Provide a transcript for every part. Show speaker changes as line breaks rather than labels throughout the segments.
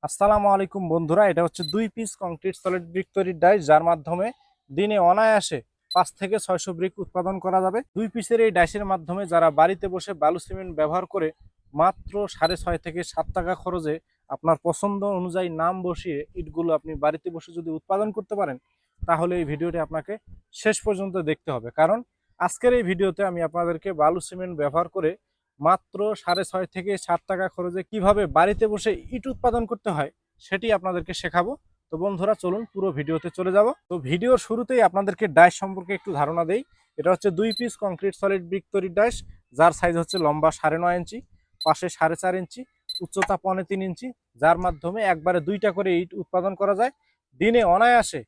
আসসালামু আলাইকুম বন্ধুরা, এটা হচ্ছে 2 পিস কংক্রিট সলিড ব্রিক তৈরির ডাইস, যার মাধ্যমে দিনে অনায়াসে 5 থেকে 600 ব্রিক উৎপাদন করা যাবে। 2 পিসের এই ডাইসের মাধ্যমে যারা বাড়িতে বসে বালু সিমেন্ট ব্যবহার করে মাত্র 6.5 থেকে 7 টাকা খরচে আপনার পছন্দ অনুযায়ী নাম বসিয়ে ইটগুলো আপনি বাড়িতে বসে যদি উৎপাদন করতে পারেন, তাহলে এই ভিডিওটি আপনাকে শেষ পর্যন্ত দেখতে হবে। কারণ আজকের এই ভিডিওতে আমি আপনাদেরকে বালু সিমেন্ট ব্যবহার করে মাত্র 6.5 থেকে 7 টাকা খরচে কিভাবে বাড়িতে বসে ইট উৎপাদন করতে হয় সেটি আপনাদেরকে শেখাবো। তো বন্ধুরা, চলুন পুরো ভিডিওতে চলে যাব। তো ভিডিওর শুরুতেই আপনাদেরকে ডাইস সম্পর্কে একটু ধারণা দেই। এটা হচ্ছে 2 পিস কংক্রিট সলিড ব্রিক তৈরির ডাইস, যার সাইজ হচ্ছে লম্বা 9.5 ইঞ্চি, পাশে 4.5 ইঞ্চি, উচ্চতা 3.25 ইঞ্চি, যার মাধ্যমে একবারে 2টা করে ইট উৎপাদন করা যায়। দিনে অনায়াসে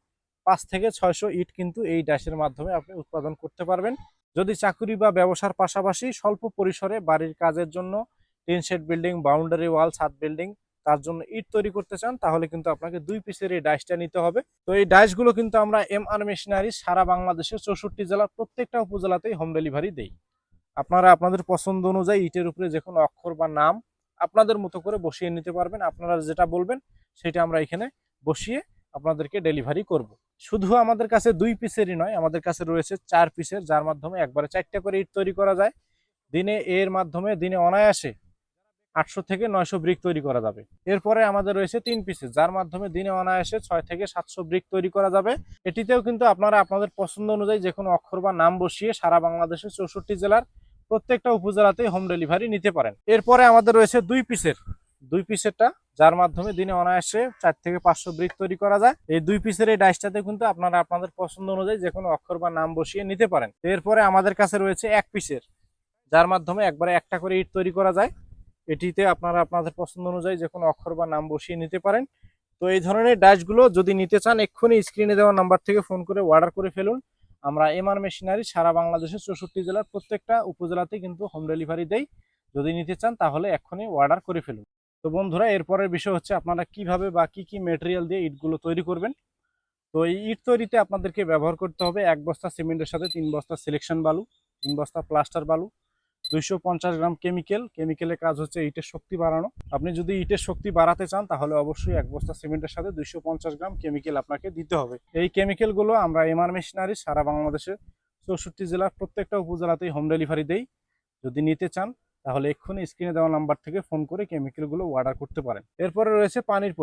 5 থেকে 600 ইট কিন্তু এই ডাইসের মাধ্যমে আপনি উৎপাদন করতে পারবেন। যদি চাকুরি বা ব্যবসার পাশাপাশি স্বল্প পরিসরে বাড়ির কাজের জন্য tin shed building, boundary wall, ছাদ বিল্ডিং, তার জন্য ইট তৈরি করতে চান, তাহলে কিন্তু আপনাকে 2 পিসের এই ডাইসটা নিতে হবে। তো এই ডাইসগুলো কিন্তু আমরা MR মেশিনারি সারা বাংলাদেশের 64 জেলার প্রত্যেকটা উপজেলাতেই হোম ডেলিভারি দেই। আপনারা আপনাদের পছন্দ অনুযায়ী ইটের উপরে যে কোনো অক্ষর বা নাম আপনাদের মতো করে বসিয়ে নিতে পারবেন। আপনারা যেটা বলবেন সেটা আমরা এখানে বসিয়ে আপনাদেরকে ডেলিভারি করব। শুধু আমাদের কাছে 2 পিসেরই নয়, আমাদের কাছে রয়েছে 4 পিসের, যার মাধ্যমে একবারে 4টা করে ইট তৈরি করা যায়। এর মাধ্যমে দিনে অনায়াসে 800 থেকে 900 ব্রিক তৈরি করা যাবে। এরপরে আমাদের রয়েছে 3 পিসের, যার মাধ্যমে দিনে অনায়াসে 6 থেকে 700 ব্রিক তৈরি করা যাবে। এটিতেও কিন্তু আপনারা আপনাদের পছন্দ অনুযায়ী যে কোনো অক্ষর বা নাম বসিয়ে সারা বাংলাদেশের 64 জেলার প্রত্যেকটা উপজেলাতে হোম ডেলিভারি নিতে পারেন। এরপরে আমাদের রয়েছে 2 পিসেরটা, যার মাধ্যমে দিনে অনায়াসে 4 থেকে 500 ব্রিক তৈরি করা যায়। এই 2 পিসের এই ডাইসটাতে কিন্তু আপনারা আপনাদের পছন্দ অনুযায়ী যে কোনো অক্ষর বা নাম বসিয়ে নিতে পারেন। এরপরে আমাদের কাছে রয়েছে 1 পিসের, যার মাধ্যমে একবারে একটা করে ইট তৈরি করা যায়। এটিতে আপনারা আপনাদের পছন্দ অনুযায়ী যে কোনো অক্ষর বা নাম বসিয়ে নিতে পারেন। তো এই ধরনের ডাইসগুলো যদি নিতে চান, এক্ষুনি স্ক্রিনে দেওয়া নাম্বার থেকে ফোন করে অর্ডার করে ফেলুন। আমরা MR মেশিনারি সারা বাংলাদেশের 64 জেলার প্রত্যেকটা উপজেলাতে কিন্তু হোম ডেলিভারি দেই। যদি নিতে চান তাহলে এক্ষুনি অর্ডার করে ফেলুন। তো বন্ধুরা, এরপরের বিষয় হচ্ছে আপনারা কিভাবে বা কি কি মেটেরিয়াল দিয়ে ইটগুলো তৈরি করবেন। তো এই ইট তৈরিতে আপনাদেরকে ব্যবহার করতে হবে 1 বস্তা সিমেন্টের সাথে 3 বস্তা সিলেকশন বালু, 3 বস্তা প্লাস্টার বালু, 250 গ্রাম কেমিক্যালের কাজ হচ্ছে ইটের শক্তি বাড়ানো। আপনি যদি ইটের শক্তি বাড়াতে চান তাহলে অবশ্যই 1 বস্তা সিমেন্টের সাথে 250 গ্রাম কেমিক্যাল আপনাকে দিতে হবে। এই কেমিক্যালগুলো আমরা MR মেশিনারি সারা বাংলাদেশের 64 জেলার প্রত্যেকটা উপজেলাতেই হোম ডেলিভারি দেই। যদি নিতে চান তাহলে এক্ষুনি স্ক্রিনে দেওয়া নাম্বার থেকে ফোন করে কেমিক্যালগুলো অর্ডার করতে পারেন। এরপরে রয়েছে পানির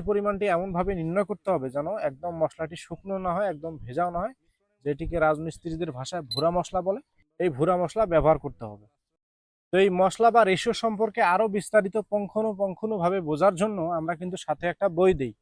পরিমাণটি এমনভাবে নির্ণয় করতে হবে যেন একদম মশলাটি শুকনো না হয়, একদম ভেজাও না হয়, যেটিকে রাজমিস্ত্রিদের ভাষায় ভুরা মশলা বলে। এই ভুরা মশলা ব্যবহার করতে হবে। তো এই মশলা বা রেশিও সম্পর্কে আরো বিস্তারিত পুঙ্খানুপুঙ্খভাবে বোঝার জন্য আমরা কিন্তু সাথে একটা বই দিই,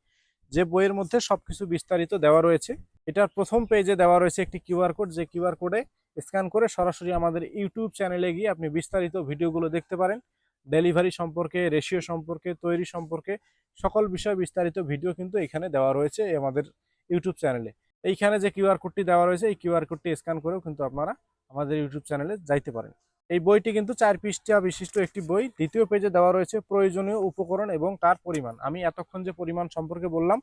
যে বইয়ের মধ্যে সবকিছু বিস্তারিত দেওয়া রয়েছে। এটার প্রথম পেজে দেওয়া রয়েছে একটি কিউআর কোড, যে কিউআর কোডে স্ক্যান করে সরাসরি আমাদের ইউটিউব চ্যানেলে গিয়ে আপনি বিস্তারিত ভিডিওগুলো দেখতে পারেন। ডেলিভারি সম্পর্কে, রেশিও সম্পর্কে, তৈরি সম্পর্কে সকল বিষয়ে বিস্তারিত ভিডিও কিন্তু এখানে দেওয়া রয়েছে আমাদের ইউটিউব চ্যানেলে। এইখানে যে কিউআর কোডটি দেওয়া রয়েছে, এই কিউআর কোডটি স্ক্যান করেও কিন্তু আপনারা আমাদের ইউটিউব চ্যানেলে যাইতে পারেন। এই বইটি কিন্তু 4 পৃষ্ঠা বিশিষ্ট একটি বই। দ্বিতীয় পেজে দেওয়া রয়েছে প্রয়োজনীয় উপকরণ এবং তার পরিমাণ। আমি এতক্ষণ যে পরিমাণ সম্পর্কে বললাম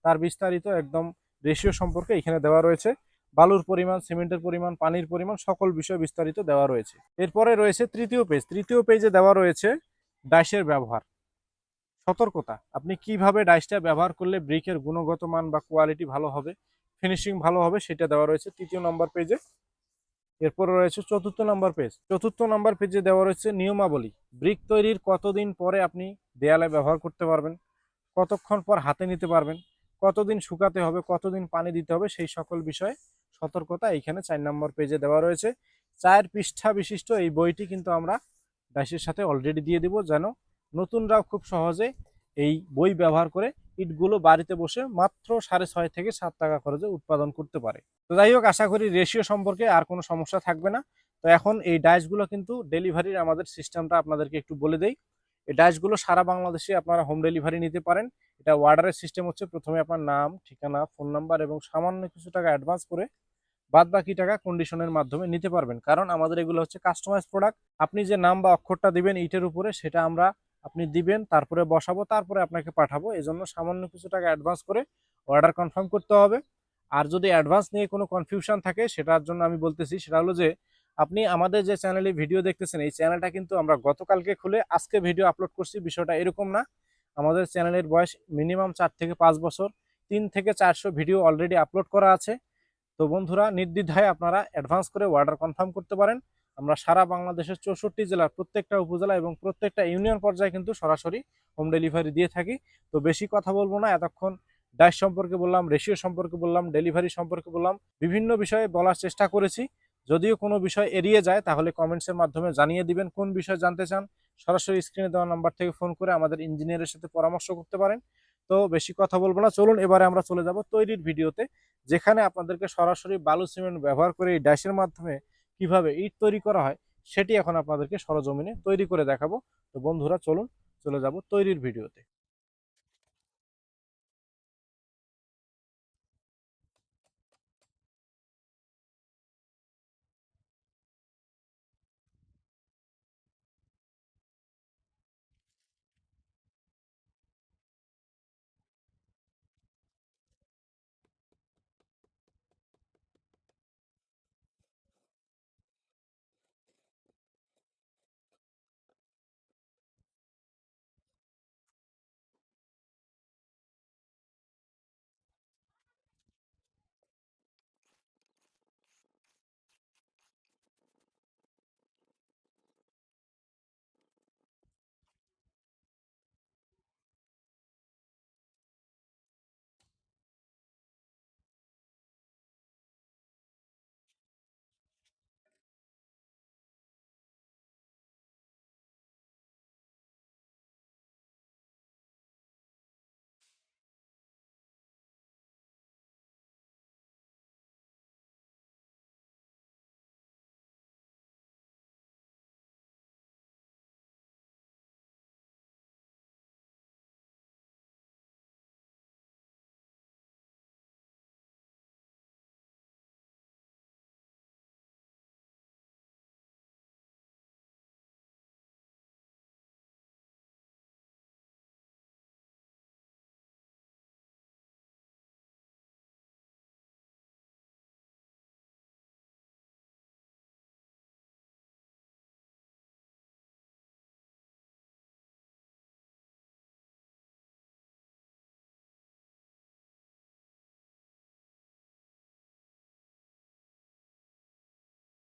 তার বিস্তারিত একদম রেশিও সম্পর্কে এখানে দেওয়া রয়েছে। বালুর পরিমাণ, সিমেন্টের পরিমাণ, পানির পরিমাণ, সকল বিষয় বিস্তারিত দেওয়া রয়েছে। এরপরে রয়েছে তৃতীয় পেজে দেওয়া রয়েছে ডাইসের ব্যবহার, সতর্কতা। আপনি কিভাবে ডাইসটা ব্যবহার করলে ব্রিকের গুণগত মান বা কোয়ালিটি ভালো হবে, ফিনিশিং ভালো হবে, সেটা দেওয়া রয়েছে 3 নম্বর পেজে। এরপরে রয়েছে 4 নম্বর পেজে দেওয়া রয়েছে নিয়মাবলী। ব্রিক তৈরির কতদিন পরে আপনি দেয়ালে ব্যবহার করতে পারবেন, কতক্ষণ পর হাতে নিতে পারবেন, কতদিন শুকাতে হবে, কতদিন পানি দিতে হবে, সেই সকল বিষয়ে সতর্কতা এইখানে 4 নম্বর পেজে দেওয়া রয়েছে। 4 পৃষ্ঠা বিশিষ্ট এই বইটি কিন্তু আমরা ডাইসের সাথে অলরেডি দিয়ে দিব, যেন নতুনরাও খুব সহজে এই বই ব্যবহার করে ইটগুলো বাড়িতে বসে মাত্র 6.5 থেকে 7 টাকা খরচে উৎপাদন করতে পারে। তো যাই হোক, আশা করি রেশিও সম্পর্কে আর কোনো সমস্যা থাকবে না। তো এখন এই ডাইসগুলো কিন্তু ডেলিভারির আমাদের সিস্টেমটা আপনাদেরকে একটু বলে দেই। এই ডাইসগুলো সারা বাংলাদেশে আপনারা হোম ডেলিভারি নিতে পারেন। এটা অর্ডারের সিস্টেম হচ্ছে, প্রথমে আপনার নাম, ঠিকানা, ফোন নাম্বার এবং সামান্য কিছু টাকা অ্যাডভান্স করে বাদ বাকি টাকা কন্ডিশনের মাধ্যমে নিতে পারবেন। কারণ আমাদের এগুলো হচ্ছে কাস্টমাইজ প্রোডাক্ট। আপনি যে নাম বা অক্ষরটা দিবেন ইটের উপরে, সেটা আপনি দিবেন, তারপরে বসাবো, তারপরে আপনাকে পাঠাবো। এজন্য সামান্য কিছু টাকা অ্যাডভান্স করে অর্ডার কনফার্ম করতে হবে। আর যদি অ্যাডভান্স নিয়ে কোনো কনফিউশন থাকে, সেটার জন্য আমি বলতেছি, সেটা হলো যে আপনি আমাদের যে চ্যানেলে ভিডিও দেখতেছেন, এই চ্যানেলটা কিন্তু আমরা গতকালকে খুলে আজকে ভিডিও আপলোড করছি, বিষয়টা এরকম না। আমাদের চ্যানেলের বয়স মিনিমাম 4 থেকে 5 বছর, 3 থেকে 400 ভিডিও অলরেডি আপলোড করা আছে। তো বন্ধুরা নির্দ্বিধায় আপনারা অ্যাডভান্স করে অর্ডার কনফার্ম করতে পারেন। আমরা সারা বাংলাদেশের 64 জেলার প্রত্যেকটা উপজেলা এবং প্রত্যেকটা ইউনিয়ন পর্যায়ে কিন্তু সরাসরি হোম ডেলিভারি দিয়ে থাকি। তো বেশি কথা বলবো না, এতক্ষণ ডাইস সম্পর্কে বললাম, রেশিও সম্পর্কে বললাম, ডেলিভারি সম্পর্কে বললাম, বিভিন্ন বিষয়ে বলার চেষ্টা করেছি। যদিও কোনো বিষয় এড়িয়ে যায় তাহলে কমেন্টসের মাধ্যমে জানিয়ে দিবেন কোন বিষয় জানতে চান। সরাসরি স্ক্রিনে দেওয়া নাম্বার থেকে ফোন করে আমাদের ইঞ্জিনিয়ারের সাথে পরামর্শ করতে পারেন। তো বেশি কথা বলবো না, চলুন এবারে আমরা চলে যাব তৈরির ভিডিওতে, যেখানে আপনাদেরকে সরাসরি বালু সিমেন্ট ব্যবহার করে এই ডাইসের মাধ্যমে কিভাবে ইট তৈরি করা হয় সেটি এখন আপনাদেরকে সরজমিনে তৈরি করে দেখাবো। তো বন্ধুরা চলুন চলে যাব তৈরির ভিডিওতে।